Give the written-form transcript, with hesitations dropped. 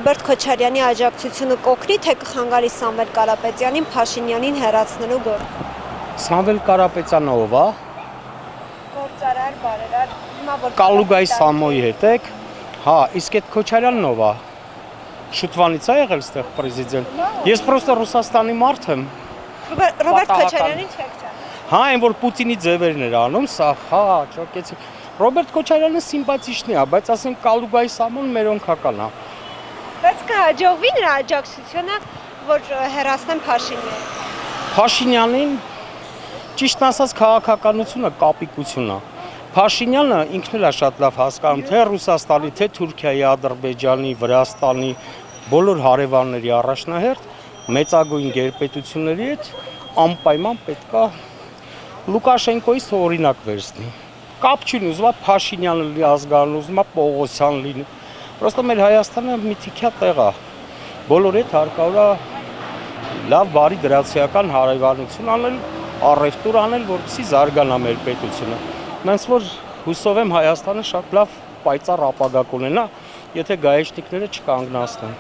Ռոբերտ Քոչարյանի աջակցությունը կօգնի, թե կխանգարի Սամվել Կարապետյանին Փաշինյանին հեռացնելու գործ։ Սամվել Կարապետյանը ով է։ Գործարար, բարերար, հիմա որ Կալուգայի Սամոյի հետ եք։ Հա, իսկ այդ Քոչարյանն ով է։ Շուտվանից է եղել այդտեղ պրեզիդենտ։ Ես պրոստը Ռուսաստանի մարդ եմ։ Ռոբերտ Քոչարյանին չեք ճանաչում։ Հա, այն որ Պուտինի ձևերն էր անում, սա, հա, ճոկեցի։ Ռոբերտ Քոչարյանը սիմպաթիչն է, բայց ասենք Կալուգայի Սամոն մերոնքական է։ Բայց կհաջողվի նրա աջակցությունը, որ հեռացնեն Փաշինյանին։ Փաշինյանին ճիշտ ասած քաղաքականությունը կապիկություն է։ Փաշինյանը ինքն էլ է շատ լավ հասկանում, թե Ռուսաստանի, թե Թուրքիայի, Ադրբեջանի, Վրաստանի բոլոր հարևանների առաջնահերթ մեծագույն գերպետությունների հետ անպայման պետք է Լուկաշենկոյից օրինակ վերցնի։ Կապ չունի, ուզում է Փաշինյանը լինի ազգանուն, ուզում է Պողոսյան լինի։ Պրոստը մեր Հայաստանը մի թիքյա տեղ է։ Բոլորի հետ հարկավոր է լավ բարի դրացիական հարևանություն անել, առևտուր անել, որպեսզի զարգանա մեր պետությունը։ Նենց որ հուսով եմ Հայաստանը շատ լավ պայծառ ապագա կունենա, եթե գայեշնիկները չկանգնացնեն։